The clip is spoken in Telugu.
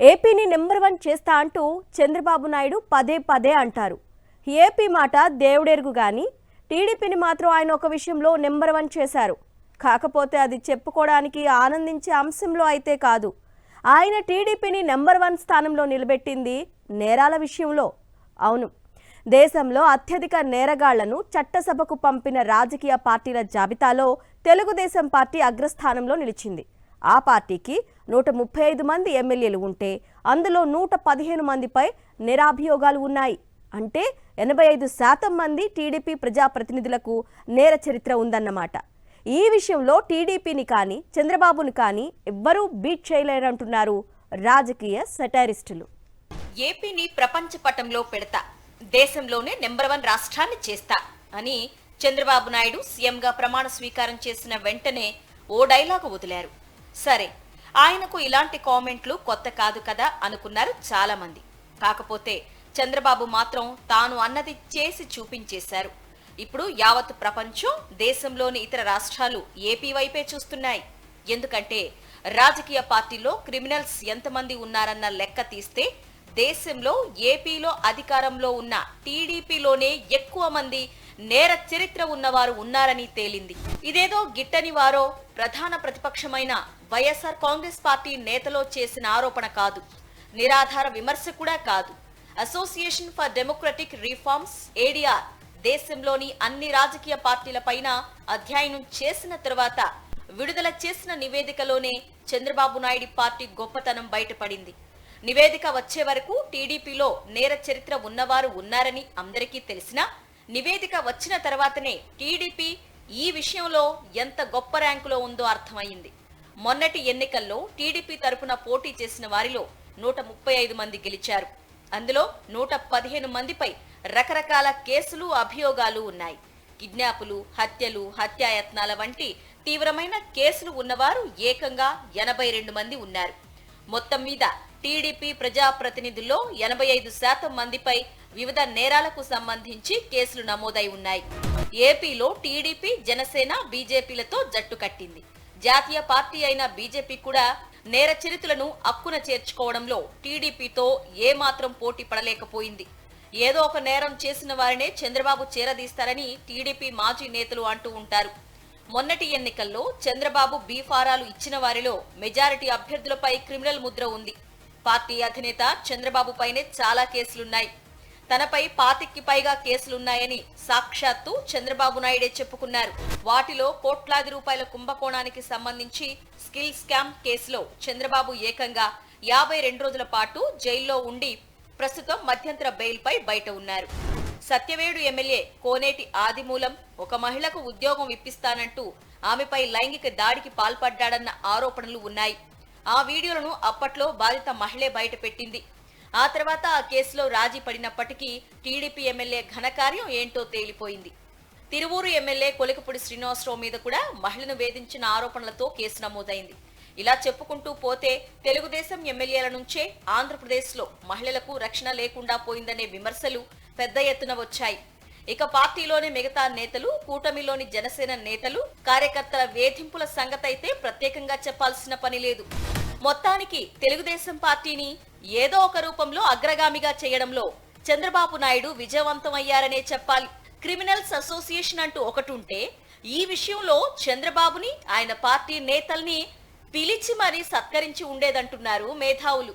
ఏపీని నెంబర్ 1 చేస్తా అంటూ చంద్రబాబు నాయుడు పదే పదే అంటారు. ఏపీ మాట దేవుడెరుగు గాని టీడీపీని మాత్రం ఆయన ఒక విషయంలో నెంబర్ 1 చేశారు. కాకపోతే అది చెప్పుకోవడానికి ఆనందించే అంశంలో అయితే కాదు. ఆయన టీడీపీని నెంబర్ 1 స్థానంలో నిలబెట్టింది నేరాల విషయంలో. అవును, దేశంలో అత్యధిక నేరగాళ్లను చట్టసభకు పంపిన రాజకీయ పార్టీల జాబితాలో తెలుగుదేశం పార్టీ అగ్రస్థానంలో నిలిచింది. ఆ పార్టీకి 135 మంది ఎమ్మెల్యేలు ఉంటే అందులో 115 మందిపై నేరాభియోగాలు ఉన్నాయి. అంటే 85% మంది టీడీపీ ప్రజాప్రతినిధులకు నేర చరిత్ర ఉందన్నమాట. ఈ విషయంలో టీడీపీని కానీ చంద్రబాబును కానీ ఎవ్వరూ బీట్ చేయలేరంటున్నారు రాజకీయ సెటైరిస్టులు. ఏపీని ప్రపంచ పటంలో పెడతా, దేశంలోనే నెంబర్ 1 రాష్ట్రాన్ని చేస్తా అని చంద్రబాబు నాయుడు సీఎంగా ప్రమాణ స్వీకారం చేసిన వెంటనే ఓ డైలాగు వదిలారు. సరే, ఆయనకు ఇలాంటి కామెంట్లు కొత్త కాదు కదా అనుకున్నారు చాలా మంది. కాకపోతే చంద్రబాబు మాత్రం తాను అన్నది చేసి చూపించేశారు. ఇప్పుడు యావత్ ప్రపంచం, దేశంలోని ఇతర రాష్ట్రాలు ఏపీ వైపే చూస్తున్నాయి. ఎందుకంటే రాజకీయ పార్టీలో క్రిమినల్స్ ఎంతమంది ఉన్నారన్న లెక్క తీస్తే దేశంలో ఏపీలో అధికారంలో ఉన్న టీడీపీలోనే ఎక్కువ మంది నేర చరిత్ర ఉన్నవారు ఉన్నారని తేలింది. ఇదేదో గిట్టని వారో ప్రధాన ప్రతిపక్షమైన వైఎస్ఆర్ కాంగ్రెస్ పార్టీ నేతలో చేసిన ఆరోపణ కాదు, నిరాధార విమర్శ కూడా కాదు. Association for democratic reforms ADR దేశంలోని అన్ని రాజకీయ పార్టీలపైన అధ్యయనం చేసిన తర్వాత విడుదల చేసిన నివేదికలోనే చంద్రబాబు నాయుడు పార్టీ గొప్పతనం బయటపడింది. నివేదిక వచ్చే వరకు టీడీపీలో నేర చరిత్ర ఉన్నవారు ఉన్నారని అందరికీ తెలిసినా నివేదిక వచ్చిన తర్వాతనే టీడీపీ ఈ విషయంలో ఎంత గొప్ప ర్యాంకులో ఉందో అర్థమైంది. మొన్నటి ఎన్నికల్లో టీడీపీ తరపున పోటీ చేసిన వారిలో 135 మంది గెలిచారు. అందులో 115 మందిపై రకరకాల కేసులు, అభియోగాలు ఉన్నాయి. కిడ్నాపులు, హత్యలు, హత్యాయత్నాల వంటి తీవ్రమైన కేసులు ఉన్నవారు ఏకంగా 82 మంది ఉన్నారు. మొత్తం మీద టీడీపీ ప్రజాప్రతినిధుల్లో 85% మందిపై వివిధ నేరాలకు సంబంధించి కేసులు నమోదై ఉన్నాయి. ఏపీలో టీడీపీ, జనసేన, బీజేపీలతో జట్టు కట్టింది. జాతీయ పార్టీ అయిన బీజేపీ కూడా నేర చరిత్రలను అక్కున చేర్చుకోవడంలో టీడీపీతో ఏమాత్రం పోటీ పడలేకపోయింది. ఏదో ఒక నేరం చేసిన వారినే చంద్రబాబు చేరదీస్తారని టీడీపీ మాజీ నేతలు అంటూ ఉంటారు. మొన్నటి ఎన్నికల్లో చంద్రబాబు బీఫారాలు ఇచ్చిన వారిలో మెజారిటీ అభ్యర్థులపై క్రిమినల్ ముద్ర ఉంది. పార్టీ అధినేత చంద్రబాబు పైనే చాలా కేసులున్నాయి. తనపై 25కి పైగా కేసులున్నాయని సాక్షాత్తు చంద్రబాబు నాయుడే చెప్పుకున్నారు. వాటిలో కోట్లాది రూపాయల కుంభకోణానికి సంబంధించి స్కిల్ స్కామ్ కేసులో చంద్రబాబు ఏకంగా 52 రోజుల పాటు జైల్లో ఉండి ప్రస్తుతం మధ్యంతర బెయిల్పై బయట ఉన్నారు. సత్యవేడు ఎమ్మెల్యే కోనేటి ఆదిమూలం ఒక మహిళకు ఉద్యోగం ఇప్పిస్తానంటూ ఆమెపై లైంగిక దాడికి పాల్పడ్డాడన్న ఆరోపణలు ఉన్నాయి. ఆ వీడియోలను అప్పట్లో బాధిత మహిళే బయటపెట్టింది. ఆ తర్వాత ఆ కేసులో రాజీ పడినప్పటికీ టీడీపీ ఎమ్మెల్యే ఘనకార్యం ఏంటో తేలిపోయింది. తిరువూరు ఎమ్మెల్యే కొలికపూడి శ్రీనివాసరావు మీద కూడా మహిళను వేధించిన ఆరోపణలతో కేసు నమోదైంది. ఇలా చెప్పుకుంటూ పోతే తెలుగుదేశం ఎమ్మెల్యేల నుంచే ఆంధ్రప్రదేశ్లో మహిళలకు రక్షణ లేకుండా పోయిందనే విమర్శలు పెద్ద ఎత్తున వచ్చాయి. ఇక పార్టీలోని మిగతా నేతలు, కూటమిలోని జనసేన నేతలు, కార్యకర్తల వేధింపుల సంగతైతే ప్రత్యేకంగా చెప్పాల్సిన పని లేదు. మొత్తానికి తెలుగుదేశం పార్టీని ఏదో ఒక రూపంలో అగ్రగామిగా చేయడంలో చంద్రబాబు నాయుడు విజయవంతమయ్యారనే చెప్పాలి. క్రిమినల్స్ అసోసియేషన్ అంటూ ఒకటుంటే ఈ విషయంలో చంద్రబాబుని, ఆయన పార్టీ నేతల్ని పిలిచి మరీ సత్కరించి ఉండేదంటున్నారు మేధావులు.